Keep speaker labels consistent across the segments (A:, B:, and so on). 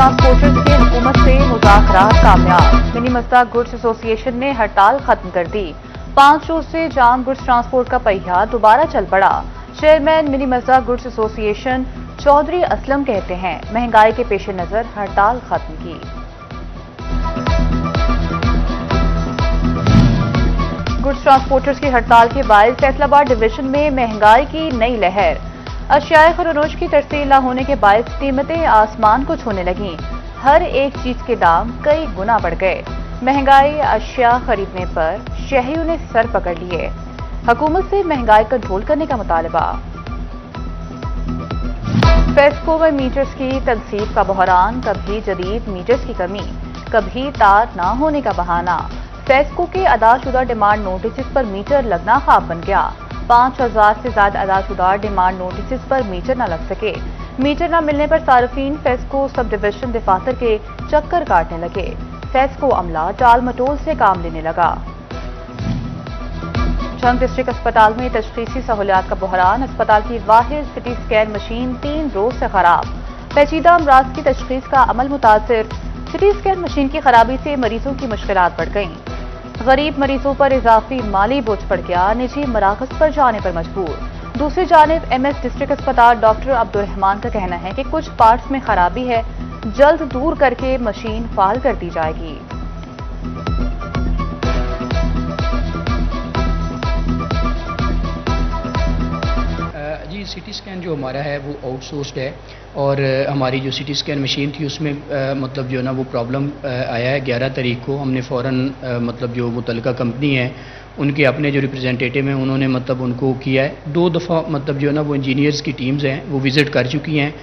A: Transporters के हुकूमत से मुज़ाकरात कामयाब। मिनी मज़दा गुड्स एसोसिएशन ने हड़ताल खत्म कर दी। 5 रोज से जाम गुड्स ट्रांसपोर्ट का पहिया दोबारा चल पड़ा। Chairman mini Mazda goods association Chaudhry Aslam कहते हैं, महंगाई के पेश नज़र हड़ताल खत्म की। गुड्स ट्रांसपोर्टर्स की हड़ताल के बायस फैसलाबाद डिवीजन में महंगाई की नई लहर। अशियाए खरोनोश की तरसील न होने के बायस कीमतें आसमान को छूने लगीं। हर एक चीज के दाम कई गुना बढ़ गए। महंगाई अशिया खरीदने पर शहरियों ने सर पकड़ लिए। हुकूमत से महंगाई कंट्रोल करने का मुतालबा। फेस्को में मीटर्स की तनसीब का बहरान, कभी जदीद मीटर्स की कमी, कभी तार न होने का बहाना। फेस्को के अदाशुदा डिमांड नोटिस पर मीटर लगना ख्वाब बन गया। 5000 से ज्यादा अदाशुदा डिमांड नोटिस पर मीटर न लग सके। मीटर न मिलने पर सार्फिन फेस्को सब डिवीजन दफातर के चक्कर काटने लगे। फेस्को अमला टाल मटोल से काम लेने लगा। झंग डिस्ट्रिक्ट अस्पताल में तशखीसी सहूलियात का बहरान। अस्पताल की वाहिद सिटी स्कैन मशीन 3 रोज से खराब। पेचीदा अमराज की तशखीस का अमल मुतासिर। सिटी स्कैन मशीन की खराबी से मरीजों की मुश्किलात बढ़ गईं। गरीब मरीजों पर इजाफी माली बोझ पड़ गया। निजी मराकज पर जाने पर मजबूर। दूसरी जानिब एमएस डिस्ट्रिक्ट अस्पताल डॉक्टर अब्दुल रहमान का कहना है कि कुछ पार्ट्स में खराबी है, जल्द दूर करके मशीन फाल कर दी जाएगी।
B: जी सीटी स्कैन जो हमारा है वो आउटसोर्स्ड है और हमारी जो सीटी स्कैन मशीन थी उसमें मतलब जो है ना वो प्रॉब्लम आया है। 11 तारीख को हमने फ़ौरन मतलब जो मुतल्लिका कंपनी है उनके अपने जो रिप्रेजेंटेटिव हैं उन्होंने मतलब उनको किया है। 2 दफ़ा मतलब जो है ना वो इंजीनियर्स की टीम्स हैं वो विज़िट कर चुकी हैं।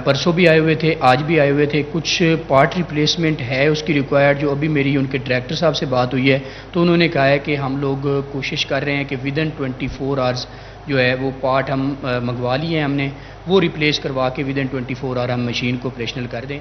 B: परसों भी आए हुए थे, आज भी आए हुए थे। कुछ पार्ट रिप्लेसमेंट है उसकी रिक्वायर्ड। जो अभी मेरी उनके डायरेक्टर साहब से बात हुई है तो उन्होंने कहा है कि हम लोग कोशिश कर रहे हैं कि विदिन 24 आवर्स जो है वो पार्ट हम मंगवा लिए हैं हमने, वो रिप्लेस करवा के विदिन 24 आवर हम मशीन को ऑपरेशनल कर दें।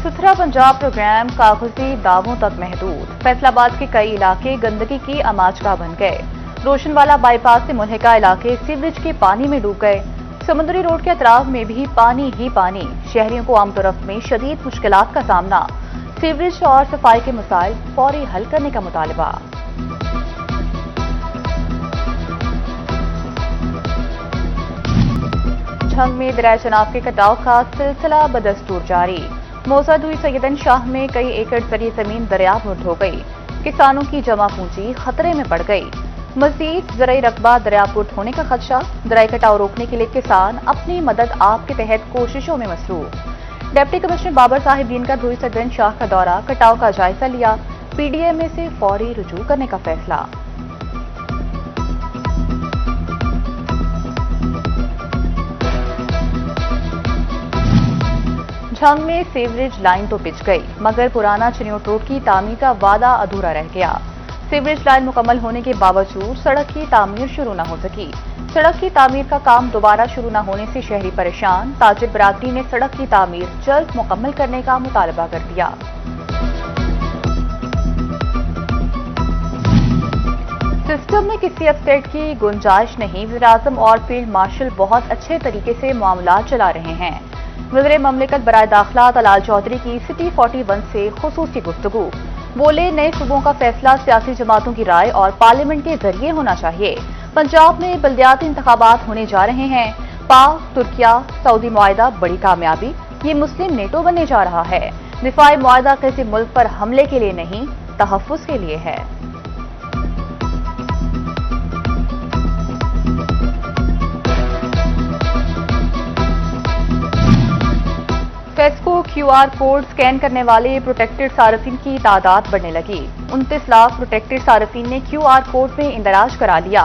A: सुथरा पंजाब प्रोग्राम कागजी दावों तक महदूद। फैसलाबाद के कई इलाके गंदगी की आमाजगाह बन गए। रोशनवाला बाईपास से मुल्हिका इलाके सीवरेज के पानी में डूब गए। समुद्री रोड के अतराफ में भी पानी ही पानी। शहरियों को आमतौर में शदीद मुश्किलात का सामना। सीवरेज और सफाई के मसाइल फौरी हल करने का मुतालबा। झंग में दरिया चनाब के कटाव का सिलसिला बदस्तूर जारी। मौजूद हुई सैयदन शाह में कई एकड़ जरी जमीन दरिया में हो गई। किसानों की जमा पूंजी खतरे में पड़ गई। मजीद ज़राई रकबा दरियापुट होने का खदशा। दरियाई कटाव रोकने के लिए किसान अपनी मदद आप के तहत कोशिशों में मसरूफ। डिप्टी कमिश्नर बाबर साहिबीन का धुई सैयदन शाह का दौरा, कटाव का जायजा लिया। पीडीएमए से फौरी रुजू करने का फैसला। झंग में सीवरेज लाइन तो पिच गई मगर पुराना चिन्योट रोड की तामीर का वादा अधूरा रह गया। सीवरेज लाइन मुकम्मल होने के बावजूद सड़क की तामीर शुरू न हो सकी। सड़क की तामीर का काम दोबारा शुरू न होने से शहरी परेशान। ताजिर बरादरी ने सड़क की तामीर जल्द मुकम्मल करने का मुतालबा कर दिया। सिस्टम में किसी अपसेट की गुंजाइश नहीं। वज़ीर-ए-आज़म और फील्ड मार्शल बहुत अच्छे तरीके से मामला चला रहे हैं। वज़ीर ममलिकत बराए दाखिला तलाल चौधरी की सिटी 41 से खुसूसी गुफ्तगू। बोले, नए सूबों का फैसला सियासी जमातों की राय और पार्लियामेंट के जरिए होना चाहिए। पंजाब में बल्दियाती इंतखाबात होने जा रहे हैं। पाक, तुर्किया, सऊदी मुआहिदा बड़ी कामयाबी। ये मुस्लिम नेटो बनने जा रहा है। दिफाई मुआहिदा किसी मुल्क पर हमले के लिए नहीं, तहफ़्फ़ुज़ के लिए है। फेस्को क्यूआर कोड स्कैन करने वाले प्रोटेक्टेड सार्फिन की तादाद बढ़ने लगी। 29 लाख प्रोटेक्टेड सार्फिन ने क्यूआर कोड में इंदराज करा लिया।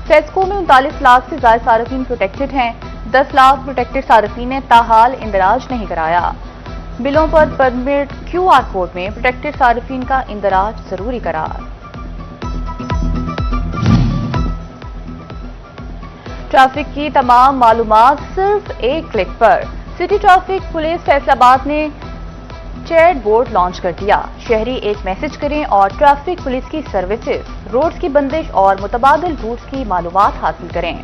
A: फेस्को में 39 लाख से ज्यादा सार्फिन प्रोटेक्टेड हैं। 10 लाख प्रोटेक्टेड सार्फिन ने ताहाल इंदराज नहीं कराया। बिलों पर परमिट क्यूआर कोड में प्रोटेक्टेड सार्फिन का इंदराज जरूरी करार। ट्रैफिक की तमाम मालूमात सिर्फ एक क्लिक पर। सिटी ट्रैफिक पुलिस फैसलाबाद ने चैट बोर्ड लॉन्च कर दिया। शहरी एक मैसेज करें और ट्रैफिक पुलिस की सर्विसेज, रोड्स की बंदिश और मुतबादिल रूट्स की मालूमात हासिल करें।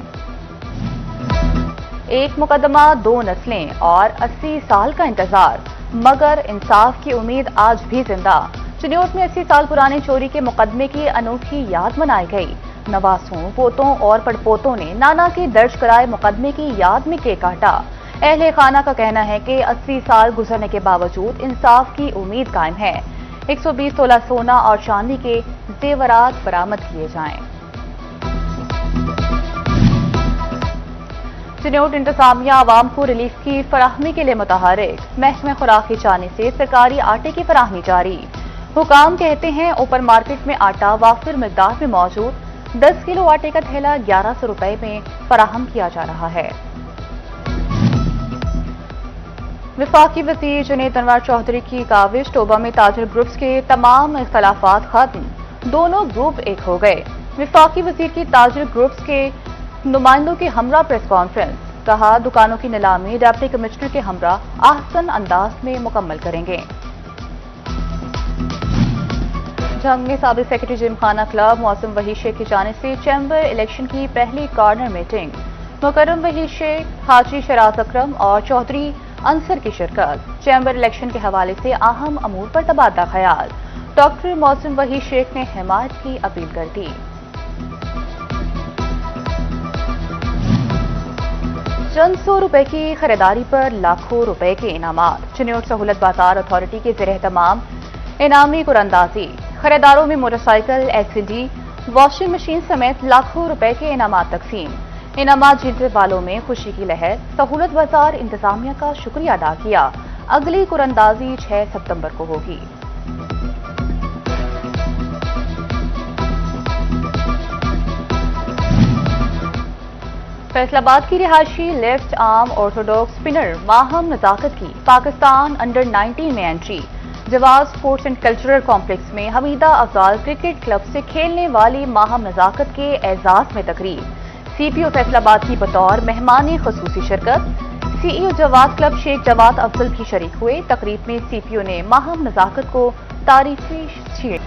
A: एक मुकदमा, 2 नस्लें और 80 साल का इंतजार, मगर इंसाफ की उम्मीद आज भी जिंदा। चिन्योट में 80 साल पुराने चोरी के मुकदमे की अनोखी याद मनाई गई। नवासों, पोतों और पड़पोतों ने नाना के दर्ज कराए मुकदमे की याद में केक काटा। अहले खाना का कहना है कि 80 साल गुजरने के बावजूद इंसाफ की उम्मीद कायम है। 120 तोला सोना और चांदी के जेवरात बरामद किए जाएं। चिन्योट इंतजामिया आवाम को रिलीफ की फराहमी के लिए मुतहरिक। महकमे खुराक की जानिब से सरकारी आटे की फराहमी जारी। हुकाम कहते हैं ओपन मार्केट में आटा वाफिर मिकदार में मौजूद। 10 किलो आटे का थैला 1100 रुपए में फराहम किया जा रहा है। वफाकी वज़ीर जुनैद अनवर चौधरी की काविश, टोबा में ताजिर ग्रुप्स के तमाम इख्तलाफात खत्म, दोनों ग्रुप एक हो गए। वफाकी वज़ीर की ताजिर ग्रुप्स के नुमाइंदों की हमरा प्रेस कॉन्फ्रेंस, कहा दुकानों की नीलामी डिप्टी कमिश्नर के हमरा आहसन अंदाज में मुकम्मल करेंगे। जंग में साबिक सेक्रेटरी जिमखाना क्लब मौसम वहीद शेख की जानिब से चैम्बर इलेक्शन की पहली कॉर्नर मीटिंग। मुकर्रम वहीद शेख, हाजी शराज अकरम और चौधरी अंसर की शिरकत। चैम्बर इलेक्शन के हवाले से अहम अमूर पर तबादला ख्याल। डॉक्टर मौसम वहीद शेख ने हिमायत की अपील कर दी। चंद सौ रुपए की खरीदारी पर लाखों रुपए के इनामात। चिन्योट सहूलत बाजार अथॉरिटी के ज़ेर एहतमाम इनामी कुरंदाजी। खरीदारों में मोटरसाइकिल, एलसीडी, वॉशिंग मशीन समेत लाखों रुपए के इनामात तकसीम। इनामात जीतने वालों में खुशी की लहर। सहूलत बाजार इंतजामिया का शुक्रिया अदा किया। अगली कुरंदाजी 6 सितंबर को होगी। फैसलाबाद की रिहायशी left arm orthodox spinner Maham Nazakat की पाकिस्तान अंडर 19 में एंट्री। जवाब स्पोर्ट्स एंड कल्चरल कॉम्प्लेक्स में हमीदा अफजाल क्रिकेट क्लब से खेलने वाली माहम नजाकत के एजाज में तकरीब। सीपीओ फैसलाबाद की बतौर मेहमानी खसूसी शिरकत। सीईओ जवाद क्लब शेख जवाद अफजल भी शरीक हुए। तकरीब में सीपीओ ने माहम नजाकत को तारीफी छेड़।